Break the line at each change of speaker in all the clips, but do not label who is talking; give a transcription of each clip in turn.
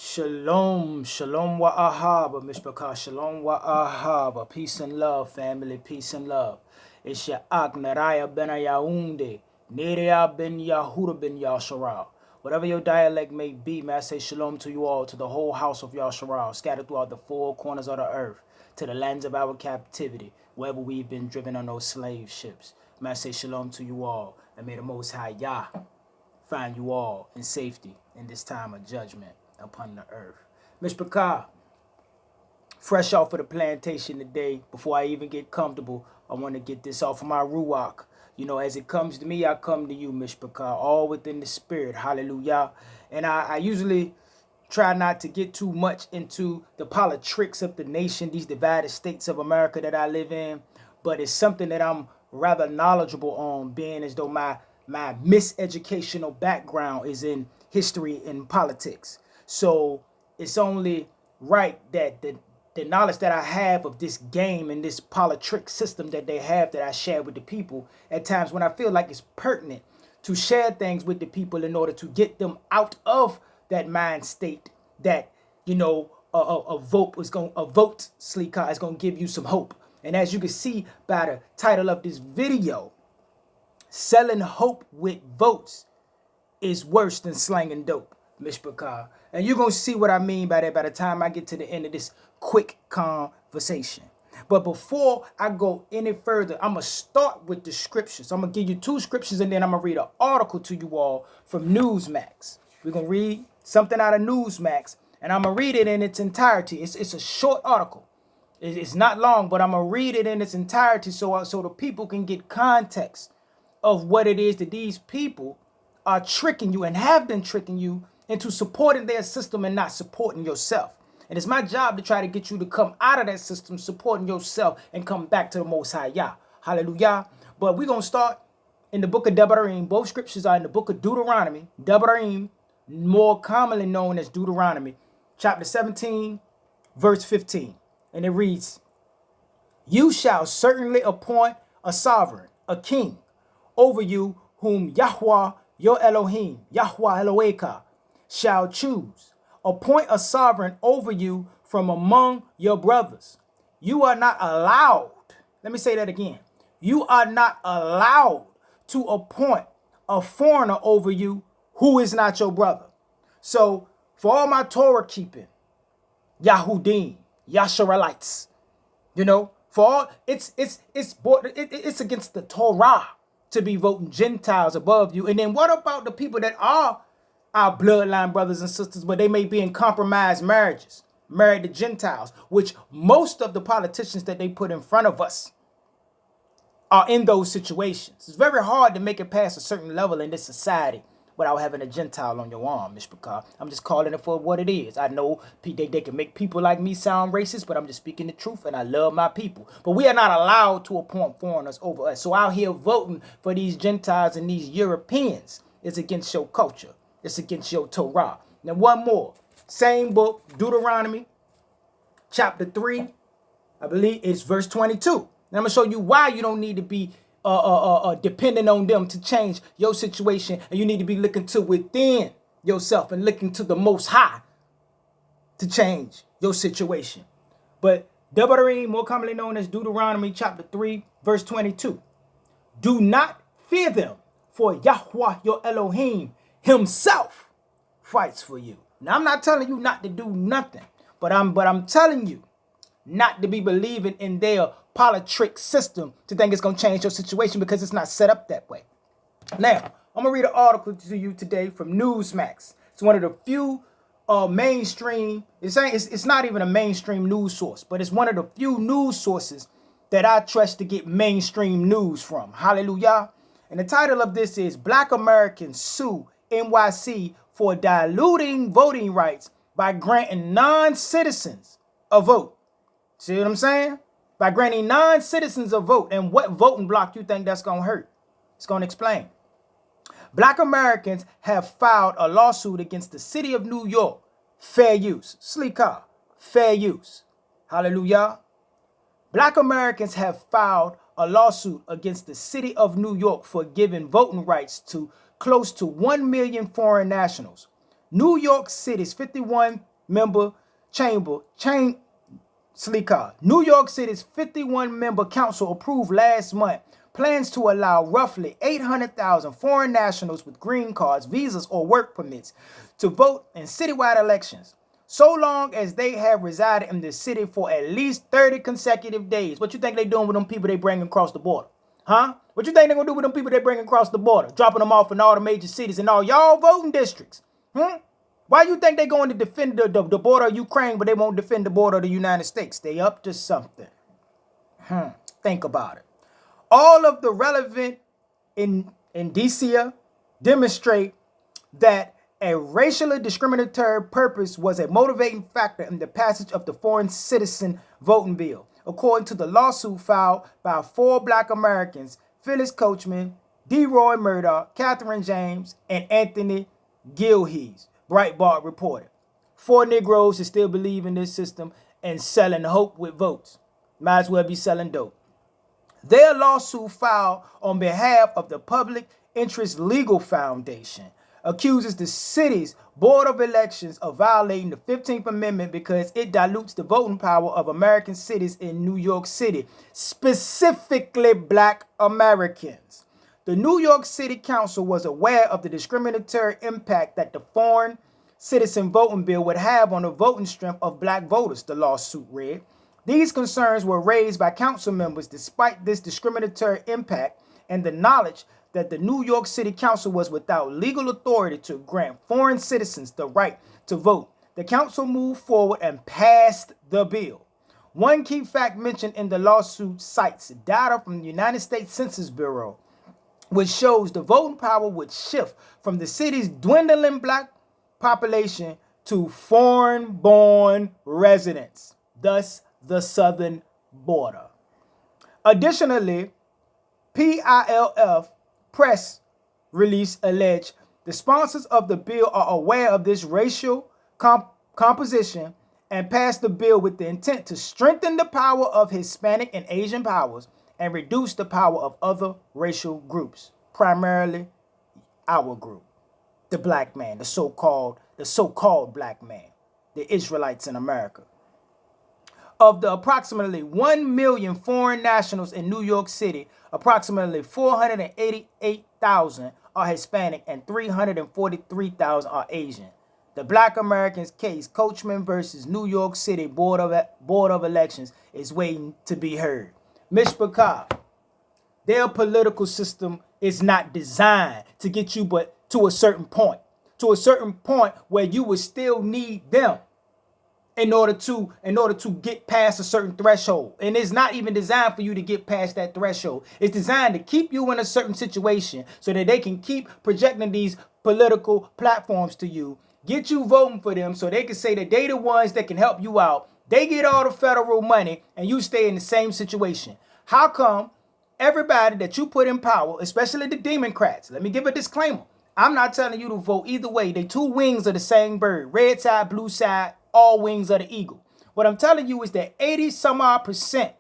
Shalom, shalom wa ahaba, mishpachah, shalom wa ahaba. Peace and love, family, peace and love. It's your Ak Naraya ben Ayaounde, Nerea ben Yahuda ben Yasharal. Whatever your dialect may be, may I say shalom to you all, to the whole house of Yasharal, scattered throughout the four corners of the earth, to the lands of our captivity, wherever we've been driven on those slave ships. May I say shalom to you all, and may the Most High Yah find you all in safety in this time of judgment upon the earth. Mishpachah, fresh off of the plantation today, before I even get comfortable, I want to get this off of my ruach. You know, as it comes to me, I come to you, Mishpachah, all within the spirit. Hallelujah. And I usually try not to get too much into the politics of the nation, these divided states of America that I live in, but it's something that I'm rather knowledgeable on, being as though my miseducational background is in history and politics. So it's only right that the knowledge that I have of this game and this politics system that they have that I share with the people at times when I feel like it's pertinent to share things with the people in order to get them out of that mind state that, you know, a vote Sleeka is going to give you some hope. And as you can see by the title of this video, selling hope with votes is worse than slanging dope, Mishpachah. And you're going to see what I mean by that by the time I get to the end of this quick conversation. But before I go any further, I'm going to start with the scriptures. I'm going to give you two scriptures and then I'm going to read an article to you all from Newsmax. We're going to read something out of Newsmax and I'm going to read it in its entirety. It's a short article. It's not long, but I'm going to read it in its entirety so the people can get context of what it is that these people are tricking you and have been tricking you into supporting their system and not supporting yourself. And it's my job to try to get you to come out of that system, supporting yourself and come back to the Most High Yah. Hallelujah. But we're going to start in the book of Deut. Both scriptures are in the book of Deuteronomy. Deut, more commonly known as Deuteronomy, chapter 17, verse 15. And it reads, "You shall certainly appoint a sovereign, a king, over you whom Yahweh your Elohim, Yahweh Eloheka, shall choose. Appoint a sovereign over you from among your brothers. You are not allowed," let me say that again. You are not allowed to appoint a foreigner over you who is not your brother. So for all my Torah keeping, Yahudim, Yasharalites, you know, for all it's against the Torah to be voting Gentiles above you. And then what about the people that are our bloodline brothers and sisters, but they may be in compromised marriages, married to Gentiles, which most of the politicians that they put in front of us are in those situations. It's very hard to make it past a certain level in this society without having a Gentile on your arm, Mishpachah. I'm just calling it for what it is. I know they can make people like me sound racist, but I'm just speaking the truth, and I love my people. But we are not allowed to appoint foreigners over us. So out here voting for these Gentiles and these Europeans is against your culture. It's against your Torah. Now one more. Same book, Deuteronomy, chapter 3, I believe it's verse 22. Now I'm going to show you why you don't need to be depending on them to change your situation, and you need to be looking to within yourself and looking to the Most High to change your situation. But Deut, more commonly known as Deuteronomy chapter 3 verse 22, "Do not fear them, for Yahweh your Elohim himself fights for you." Now I'm not telling you not to do nothing, but I'm telling you not to be believing in their politics system to think it's going to change your situation, because it's not set up that way. Now, I'm going to read an article to you today from Newsmax. It's one of the few mainstream, it's not even a mainstream news source, but it's one of the few news sources that I trust to get mainstream news from. Hallelujah. And the title of this is "Black Americans Sue NYC for Diluting Voting Rights by Granting Non-Citizens a Vote." See what I'm saying? By granting non-citizens a vote. And what voting block you think that's going to hurt? It's going to explain. Black Americans have filed a lawsuit against the city of New York. Fair use. Sleeka. Fair use. Hallelujah. Black Americans have filed a lawsuit against the city of New York for giving voting rights to close to 1 million foreign nationals. New York City's 51 member New York City's 51-member council approved last month plans to allow roughly 800,000 foreign nationals with green cards, visas, or work permits to vote in citywide elections, so long as they have resided in the city for at least 30 consecutive days. What you think they doing with them people they bring across the border? Huh? What you think they're going to do with them people they bring across the border? Dropping them off in all the major cities and all y'all voting districts. Why you think they're going to defend the border of Ukraine, but they won't defend the border of the United States? They up to something. Think about it. All of the relevant indicia demonstrate that a racially discriminatory purpose was a motivating factor in the passage of the Foreign Citizen Voting Bill, according to the lawsuit filed by 4 Black Americans, Phyllis Coachman, D. Roy Murdoch, Catherine James, and Anthony Gilhees, Breitbart reported. 4 Negroes that still believe in this system and selling hope with votes. Might as well be selling dope. Their lawsuit filed on behalf of the Public Interest Legal Foundation accuses the city's Board of Elections of violating the 15th Amendment because it dilutes the voting power of American cities in New York City, specifically Black Americans. The New York City Council was aware of the discriminatory impact that the Foreign Citizen Voting Bill would have on the voting strength of Black voters, the lawsuit read. These concerns were raised by council members despite this discriminatory impact and the knowledge that the New York City Council was without legal authority to grant foreign citizens the right to vote. The council moved forward and passed the bill. One key fact mentioned in the lawsuit cites data from the United States Census Bureau, which shows the voting power would shift from the city's dwindling Black population to foreign-born residents, thus the southern border. Additionally, PILF press release alleged the sponsors of the bill are aware of this racial composition and passed the bill with the intent to strengthen the power of Hispanic and Asian powers and reduce the power of other racial groups, primarily our group, the Black man, the so-called Black man, the Israelites in America. Of the approximately 1 million foreign nationals in New York City, approximately 488,000 are Hispanic and 343,000 are Asian. The Black Americans case, Coachman versus New York City Board of Elections, is waiting to be heard. Mishpachah, their political system is not designed to get you but to a certain point where you would still need them in order to get past a certain threshold. And it's not even designed for you to get past that threshold. It's designed to keep you in a certain situation so that they can keep projecting these political platforms to you, get you voting for them so they can say that they the ones that can help you out. They get all the federal money and you stay in the same situation. How come everybody that you put in power, especially the Democrats, let me give a disclaimer. I'm not telling you to vote either way. They 2 wings of the same bird. Red side, blue side, all wings of the eagle. What I'm telling you is that 80%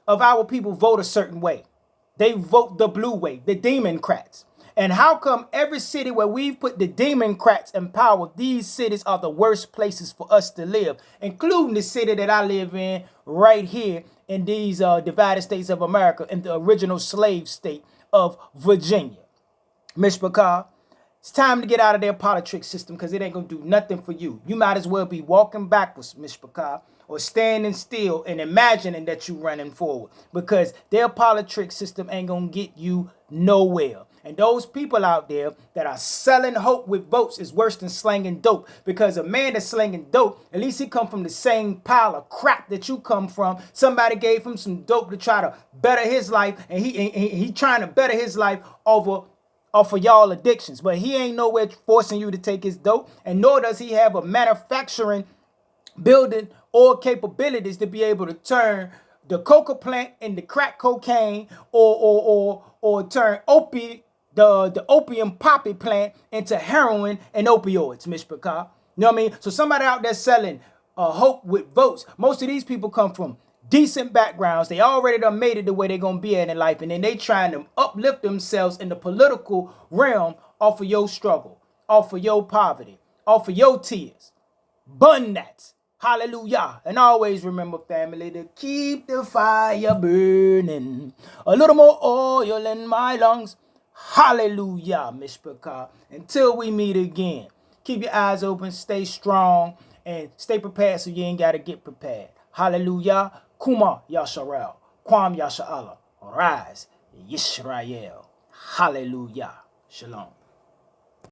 of our people vote a certain way. They vote the blue way, the Democrats. And how come every city where we've put the Democrats in power, these cities are the worst places for us to live, including the city that I live in right here in these divided states of America, in the original slave state of Virginia. Mishpachah, it's time to get out of their politics system because it ain't going to do nothing for you. You might as well be walking backwards, Mishpachah, or standing still and imagining that you're running forward because their politics system ain't going to get you nowhere. And those people out there that are selling hope with votes is worse than slanging dope, because a man that's slanging dope, at least he come from the same pile of crap that you come from. Somebody gave him some dope to try to better his life, and he trying to better his life off of y'all addictions. But he ain't nowhere forcing you to take his dope, and nor does he have a manufacturing building or capabilities to be able to turn the coca plant into crack cocaine or turn the opium poppy plant into heroin and opioids, Mishpachah. You know what I mean? So somebody out there selling hope with votes. Most of these people come from decent backgrounds. They already done made it the way they're going to be at in life. And then they trying to uplift themselves in the political realm off of your struggle, off of your poverty, off of your tears. Burn that. Hallelujah. And always remember, family, to keep the fire burning. A little more oil in my lungs. Hallelujah, Mishpachah. Until we meet again, keep your eyes open, stay strong, and stay prepared so you ain't got to get prepared. Hallelujah. Kuma Yasharel. Kwam Yasha'Allah. Rise. Yisrael. Hallelujah. Shalom.